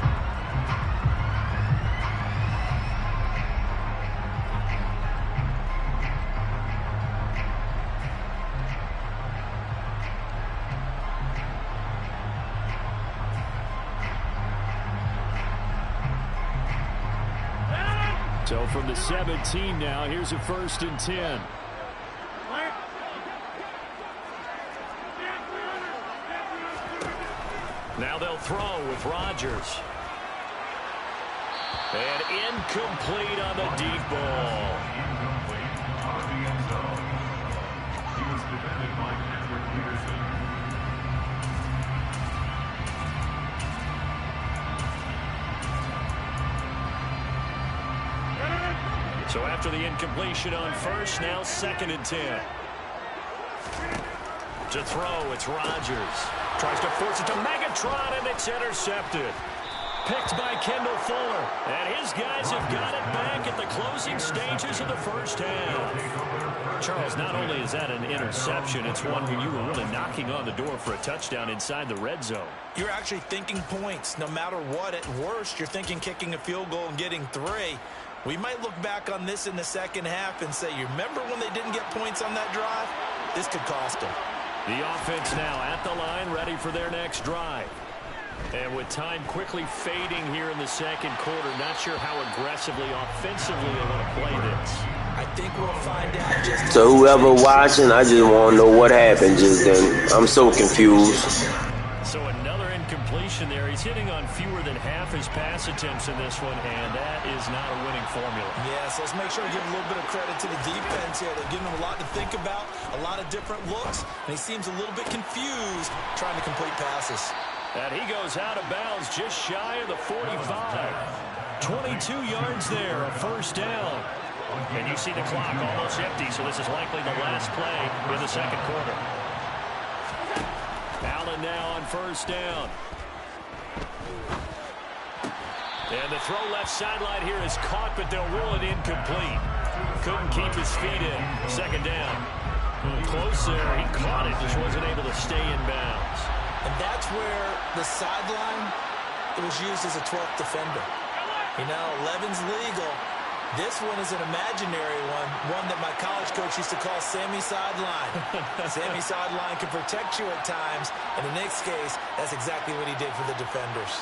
So from the 17 now, here's a 1st and 10. Now they'll throw with Rodgers. And incomplete on the deep ball. Incomplete out of the end zone. He was defended by Kendrick Peterson. So after the incompletion on first, now 2nd and 10. To throw, it's Rodgers. Tries to force it to Megatron, and it's intercepted. Picked by Kendall Fuller. And his guys have got it back at the closing stages of the first half. Charles, not only is that an interception, it's one where you were really knocking on the door for a touchdown inside the red zone. You're actually thinking points. No matter what, at worst, you're thinking kicking a field goal and getting 3. We might look back on this in the second half and say, you remember when they didn't get points on that drive? This could cost them. The offense now at the line, ready for their next drive. And with time quickly fading here in the second quarter, not sure how aggressively, offensively they want to play this. I think we'll find out just... So whoever watching, I just want to know what happened just then. I'm so confused. So another incompletion there. He's hitting on fewer than half his pass attempts in this one, and that is not a winning formula. Yes, let's make sure we give a little bit of credit to the defense here. They're giving him a lot to think about, a lot of different looks, and he seems a little bit confused trying to complete passes. And he goes out of bounds just shy of the 45. 22 yards there, a first down. And you see the clock almost empty, so this is likely the last play in the second quarter. Allen now on first down. And the throw left sideline here is caught, but they'll rule it incomplete. Couldn't keep his feet in. Second down. Close there. He caught it, just wasn't able to stay in bounds. And that's where the sideline, it was used as a 12th defender. You know, 11's legal. This one is an imaginary one that my college coach used to call Sammy Sideline. Sammy Sideline can protect you at times. In the Knicks case, that's exactly what he did for the defenders.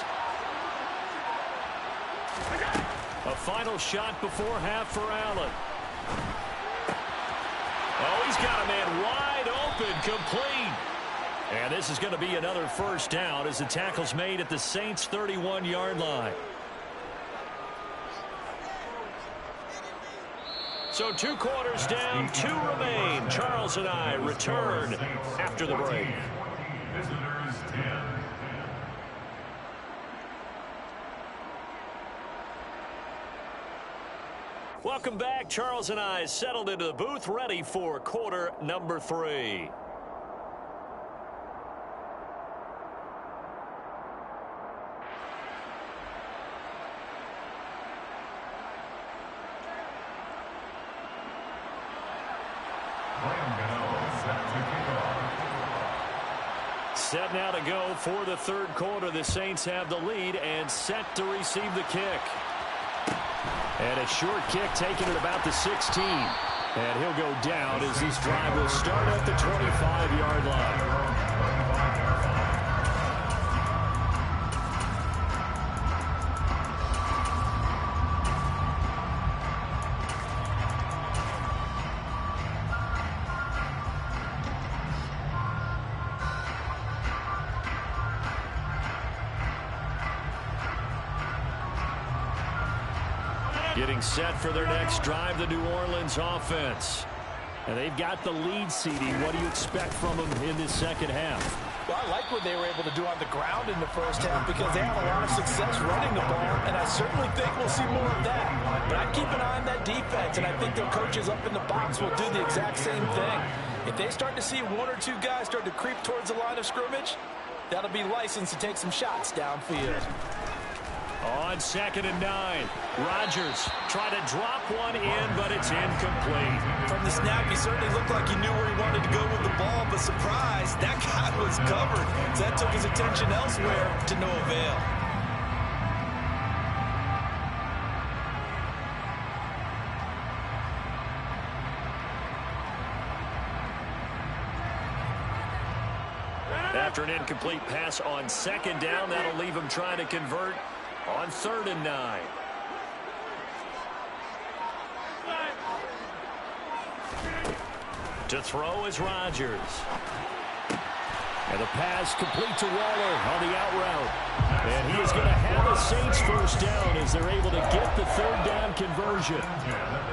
A final shot before half for Allen. Oh, he's got a man wide open, complete. And this is going to be another first down as the tackle's made at the Saints' 31-yard line. So 2 quarters down, 2 remain. Charles and I return after the break. Visitors 10. Welcome back. Charles and I settled into the booth, ready for quarter number 3. Set now to go for the third quarter. The Saints have the lead and set to receive the kick. And a short kick taken at about the 16. And he'll go down as this drive will start at the 25-yard line. Getting set for their next drive, the New Orleans offense. And they've got the lead seeding. What do you expect from them in this second half? Well, I like what they were able to do on the ground in the first half because they had a lot of success running the ball, and I certainly think we'll see more of that. But I'd keep an eye on that defense, and I think their coaches up in the box will do the exact same thing. If they start to see 1 or 2 guys start to creep towards the line of scrimmage, that'll be licensed to take some shots downfield. On 2nd and 9, Rodgers trying to drop one in, but it's incomplete. From the snap, he certainly looked like he knew where he wanted to go with the ball, but surprise, that guy was covered. So that took his attention elsewhere to no avail. After an incomplete pass on 2nd down, that'll leave him trying to convert on 3rd and 9. To throw is Rodgers. And the pass complete to Waller on the out route. And he is going to have the Saints first down as they're able to get the 3rd down conversion.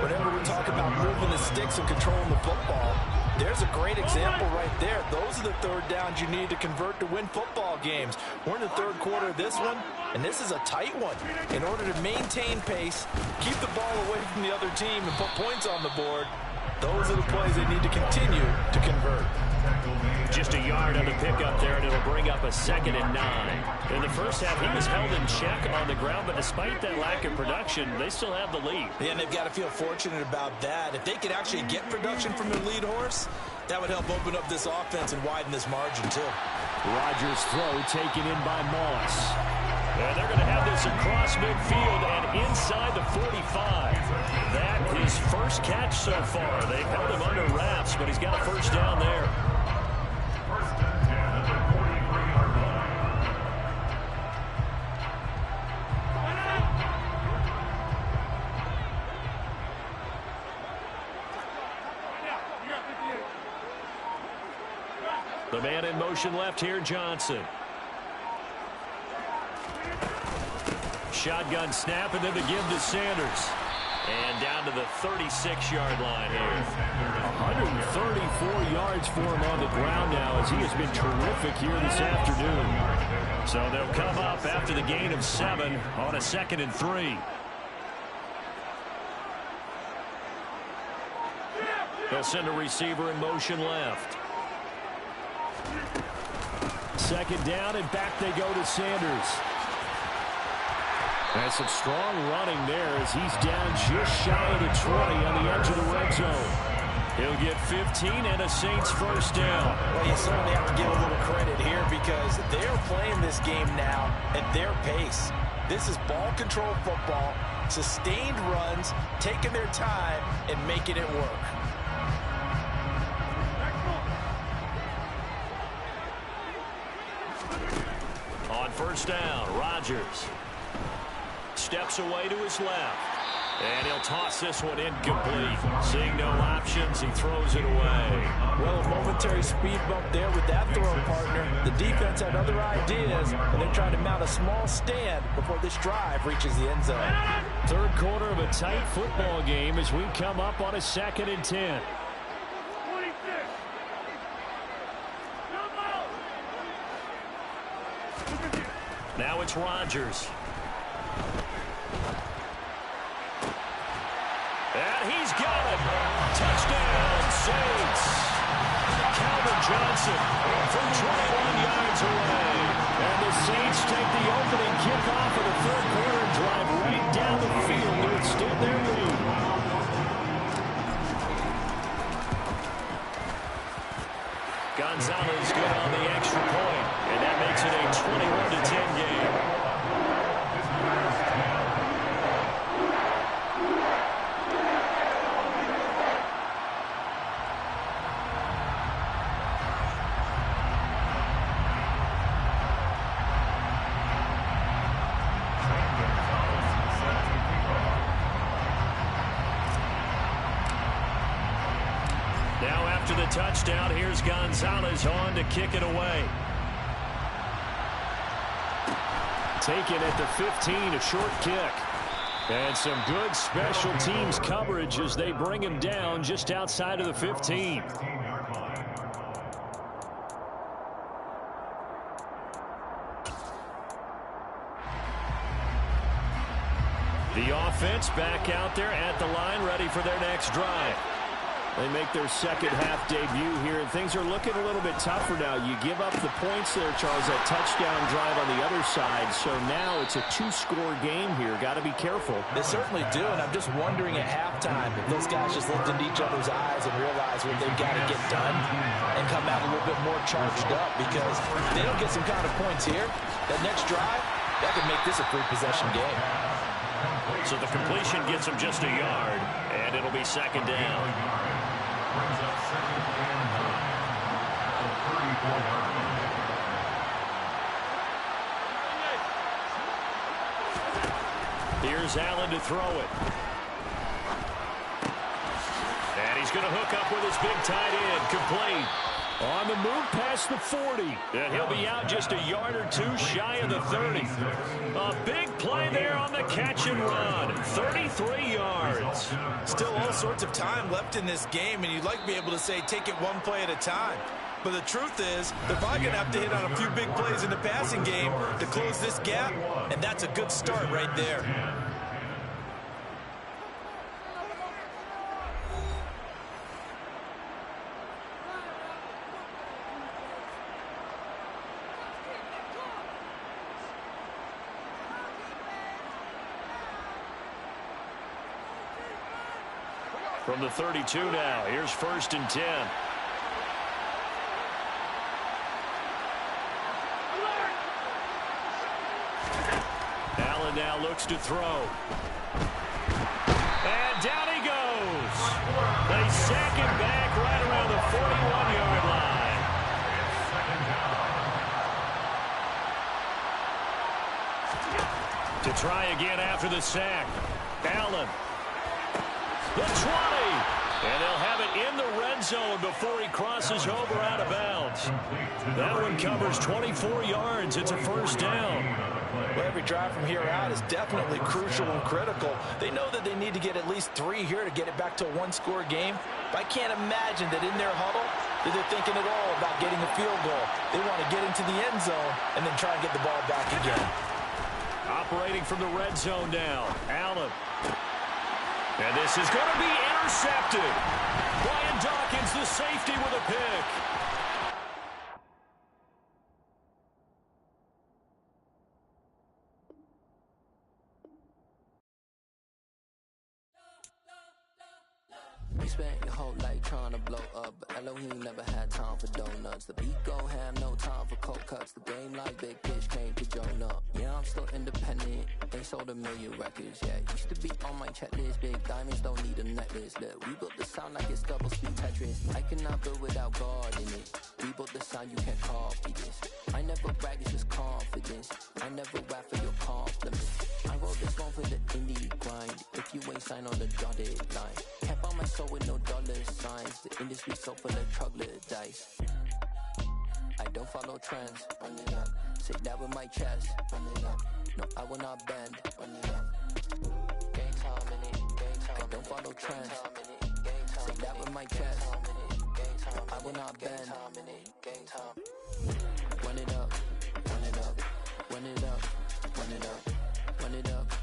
Whenever we talk about moving the sticks and controlling the football, there's a great example right there. Those are the 3rd downs you need to convert to win football games. We're in the 3rd quarter of this one, and this is a tight one. In order to maintain pace, keep the ball away from the other team, and put points on the board, those are the plays they need to continue to convert. Just a yard on the pickup there, and it'll bring up a 2nd and 9. In the first half, he was held in check on the ground, but despite that lack of production, they still have the lead. Yeah, and they've got to feel fortunate about that. If they could actually get production from their lead horse, that would help open up this offense and widen this margin, too. Rodgers' throw taken in by Moss. And they're going to have this across midfield and inside the 45. That is first catch so far. They've held him under wraps, but he's got a first down there. First and 10 at the 43-yard line. The man in motion left here, Johnson. Shotgun snap, and then the give to Sanders. And down to the 36-yard line here. 134 yards for him on the ground now as he has been terrific here this afternoon. So they'll come up after the gain of 7 on a 2nd and 3. They'll send a receiver in motion left. 2nd down, and back they go to Sanders. That's some strong running there as he's down just shy of the 20 on the edge of the red zone. He'll get 15 and a Saints first down. Well, you certainly have to give a little credit here because they're playing this game now at their pace. This is ball control football, sustained runs, taking their time, and making it work. On first down, Rodgers steps away to his left. And he'll toss this one incomplete. Seeing no options, he throws it away. Well, a momentary speed bump there with that throw, partner. The defense had other ideas, and they're trying to mount a small stand before this drive reaches the end zone. Third quarter of a tight football game as we come up on a 2nd and 10. Now it's Rodgers. And he's got it. Touchdown, Saints. Calvin Johnson from 21 yards away. And the Saints take the opening kickoff of the third quarter and drive right down the field to extend their lead. Gonzalez good on the extra point, and that makes it a 21-10 game. Touchdown. Here's Gonzalez on to kick it away. Taken at the 15, a short kick. And some good special teams coverage as they bring him down just outside of the 15. The offense back out there at the line, ready for their next drive. They make their second half debut here, and things are looking a little bit tougher now. You give up the points there, Charles, that touchdown drive on the other side. So now it's a 2-score game here. Got to be careful. They certainly do, and I'm just wondering at halftime if those guys just looked into each other's eyes and realized what they've got to get done and come out a little bit more charged up, because if they don't get some kind of points here, that next drive, that could make this a 3-possession game. So the completion gets him just a yard, and it'll be second down. Brings up second and 34-yard line. Here's Allen to throw it. And he's going to hook up with his big tight end, complete. On the move past the 40. And he'll be out just a yard or two shy of the 30. A big play there on the catch and run. 33 yards. Still all sorts of time left in this game, and you'd like to be able to say take it one play at a time. But the truth is, they're probably going to have to hit on a few big plays in the passing game to close this gap, and that's a good start right there. From the 32 now, here's 1st and 10. Allen now looks to throw. And down he goes. They sack him back right around the 41-yard line. To try again after the sack. Allen. The 20, and they'll have it in the red zone before he crosses over out of bounds. That one covers 24 yards. It's a first down. Well, every drive from here out is definitely crucial and critical. They know that they need to get at least 3 here to get it back to a 1-score game. But I can't imagine that in their huddle that they're thinking at all about getting a field goal. They want to get into the end zone and then try and get the ball back again. Operating from the red zone now, Allen. And this is going to be intercepted. Brian Dawkins, the safety, with a pick. You spent your whole life trying to blow up, but Elohim never had time for donuts. The beat gon' have no time for cold cuts. The game like big pitch came to Jonah. Yeah, I'm still independent. They sold 1 million records, yeah. Used to be on my checklist. Big diamonds don't need a necklace. Look, we built the sound like it's double speed Tetris. I cannot build without God in it. We built the sound, you can't copy this. I never brag, it's just confidence. I never rap for your compliments. I wrote this one for the indie grind. If you ain't signed on the dotted line, kept on my soul with no dollar signs. The industry so full of troglodytes. I don't follow trends. Run it up. Say that with my chest. Run it up. No, I will not bend. Run it up. Game time in it. Game time. I don't follow trends. Say that with my chest. No, I will not bend. Game time. Run it up. Run it up. Run it up. Run it up. Run it up.